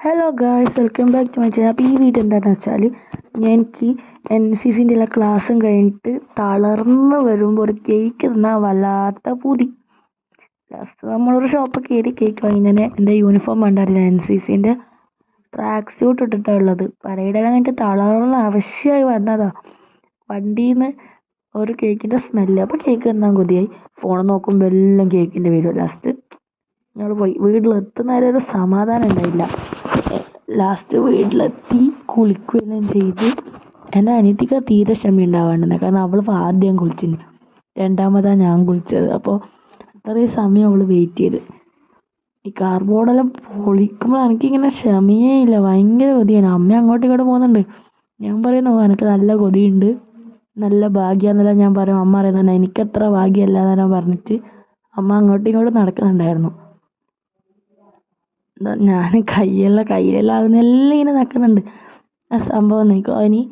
Hello guys, welcome back to my channel. അപ്പോൾ ഈ video എന്താണെന്ന് വെച്ചാൽ എനിക്ക് NCCൻ്റെ എല്ലാ ക്ലാസ്സും കഴിഞ്ഞിട്ട് തളർന്ന് വരുമ്പോൾ ഒരു കേക്ക് തിന്നാൽ വല്ലാത്ത പൂതി. ലാസ്റ്റ് നമ്മളൊരു ഷോപ്പ് കയറി കേക്ക് വാങ്ങിനെ. എൻ്റെ യൂണിഫോം ഉണ്ടായിരുന്നില്ല, NCCൻ്റെ ട്രാക്ക് സ്യൂട്ട് ഇട്ടിട്ടാണ് ഉള്ളത്. പരേഡെല്ലാം കഴിഞ്ഞിട്ട് തളർന്ന് ആവശ്യമായി വന്നതാണ്. വണ്ടിയിൽ നിന്ന് ഒരു കേക്കിൻ്റെ സ്മെല്ല്. അപ്പോൾ കേക്ക് തിന്നാൻ കൊതിയായി. ഫോൺ നോക്കുമ്പോൾ എല്ലാം കേക്കിൻ്റെ വീഡിയോ. ലാസ്റ്റ് ഞങ്ങൾ പോയി. വീട്ടിലെത്തുന്ന വരെ ഒരു സമാധാനം ഉണ്ടായില്ല. ലാസ്റ്റ് വീട്ടിലെത്തി കുളിക്കുകയെല്ലാം ചെയ്ത്. എൻ്റെ അനിയത്തിക്ക് തീരെ ക്ഷമ ഉണ്ടാവാണ്ടെന്ന്, കാരണം അവൾ ആദ്യം കുളിച്ചിന്, രണ്ടാമതാണ് ഞാൻ കുളിച്ചത്. അപ്പോൾ അത്രയും സമയം അവൾ വെയിറ്റ് ചെയ്ത്. ഈ കാർബോർഡെല്ലാം പൊളിക്കുമ്പോൾ എനിക്കിങ്ങനെ ക്ഷമയേ ഇല്ല, ഭയങ്കര കൊതിയാണ്. അമ്മ അങ്ങോട്ടും ഇങ്ങോട്ടും പോകുന്നുണ്ട്. ഞാൻ പറയുന്നു എനിക്ക് നല്ല കൊതിയുണ്ട്, നല്ല ഭാഗ്യമെന്നെല്ലാം ഞാൻ പറയും. അമ്മ പറയുന്നുണ്ട് എനിക്കത്ര ഭാഗ്യമല്ല എന്നെല്ലാം പറഞ്ഞിട്ട് അമ്മ അങ്ങോട്ടും ഇങ്ങോട്ടും നടക്കുന്നുണ്ടായിരുന്നു. ഞാൻ കയ്യിലെല്ലാം ആകുന്നെല്ലാം ഇങ്ങനെ നടക്കുന്നുണ്ട്. ആ സംഭവം നോക്കോ. ഇനി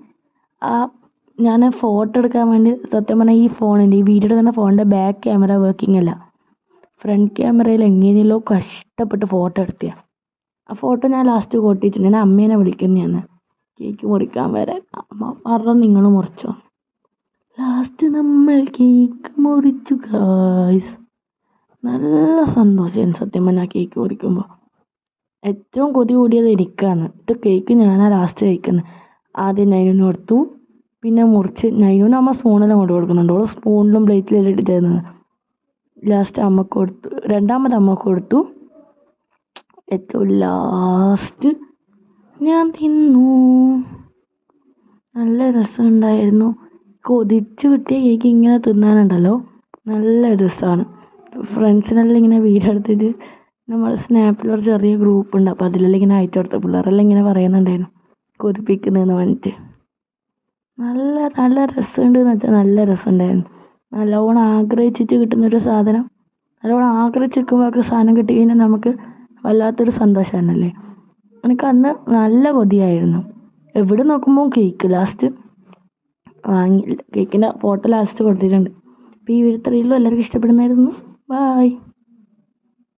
ഞാൻ ഫോട്ടോ എടുക്കാൻ വേണ്ടി, സത്യം പറഞ്ഞാൽ ഈ ഫോണിൻ്റെ, ഈ വീഡിയോ എടുക്കുന്ന ഫോണിൻ്റെ ബാക്ക് ക്യാമറ വർക്കിംഗ് അല്ല. ഫ്രണ്ട് ക്യാമറയിൽ എങ്ങനെയല്ലോ കഷ്ടപ്പെട്ട് ഫോട്ടോ എടുത്തിയാണ്. ആ ഫോട്ടോ ഞാൻ ലാസ്റ്റ് കൊട്ടിയിട്ടുണ്ട്. ഞാൻ അമ്മേനെ വിളിക്കുന്നതാണ് കേക്ക് മുറിക്കാൻ വരാൻ. അമ്മ പറഞ്ഞു നിങ്ങൾ മുറിച്ചോ. ലാസ്റ്റ് നമ്മൾ കേക്ക് മുറിച്ചു ഗായ്സ്. നല്ല സന്തോഷമായിരുന്നു സത്യം പറഞ്ഞാൽ കേക്ക് മുറിക്കുമ്പോൾ. ഏറ്റവും കൊതി കൂടിയത് എനിക്കാണ്. ഇത് കേക്ക് ഞാനാ ലാസ്റ്റ് കഴിക്കുന്നത്. ആദ്യം നൈനൂന് കൊടുത്തു, പിന്നെ മുറിച്ച് നൈനൂന് അമ്മ സ്പൂണെല്ലാം കൊണ്ട് കൊടുക്കുന്നുണ്ട്. ഓള് സ്പൂണിലും പ്ലേറ്റിലെല്ലാം ഇട്ട് തരുന്നത്. ലാസ്റ്റ് അമ്മക്ക് കൊടുത്തു, രണ്ടാമത് അമ്മക്ക് കൊടുത്തു, ഏറ്റവും ലാസ്റ്റ് ഞാൻ തിന്നു. നല്ല രസമുണ്ടായിരുന്നു. കൊതിച്ച് കിട്ടിയ കേക്ക് ഇങ്ങനെ തിന്നാനുണ്ടല്ലോ, നല്ല രസമാണ്. ഫ്രണ്ട്സിനെല്ലാം ഇങ്ങനെ വീഡിയോ എടുത്തിട്ട് നമ്മൾ സ്നാപ്പിലൊരു ചെറിയ ഗ്രൂപ്പ് ഉണ്ട്, അപ്പോൾ അതിലെല്ലാം ഇങ്ങനെ അയച്ചു കൊടുത്ത പിള്ളേരെല്ലാം ഇങ്ങനെ പറയുന്നുണ്ടായിരുന്നു കൊതിപ്പിക്കുന്നതെന്ന് പറഞ്ഞിട്ട്. നല്ല നല്ല രസമുണ്ട് എന്ന് വെച്ചാൽ നല്ല രസമുണ്ടായിരുന്നു. നല്ലോണം ആഗ്രഹിച്ചിട്ട് കിട്ടുന്നൊരു സാധനം, നല്ലോണം ആഗ്രഹിച്ച് നിൽക്കുമ്പോൾ സാധനം കിട്ടി കഴിഞ്ഞാൽ നമുക്ക് വല്ലാത്തൊരു സന്തോഷമാണല്ലേ. എനിക്ക് അന്ന് നല്ല കൊതിയായിരുന്നു. എവിടെ നോക്കുമ്പോൾ കേക്ക് ലാസ്റ്റ് വാങ്ങി. കേക്കിൻ്റെ ഫോട്ടോ ലാസ്റ്റ് കൊടുത്തിട്ടുണ്ട്. അപ്പോൾ ഈ വീഡിയോ ഇത്രയുള്ളൂ. എല്ലാവർക്കും ഇഷ്ടപ്പെടുന്നായിരുന്നു. ബായ്.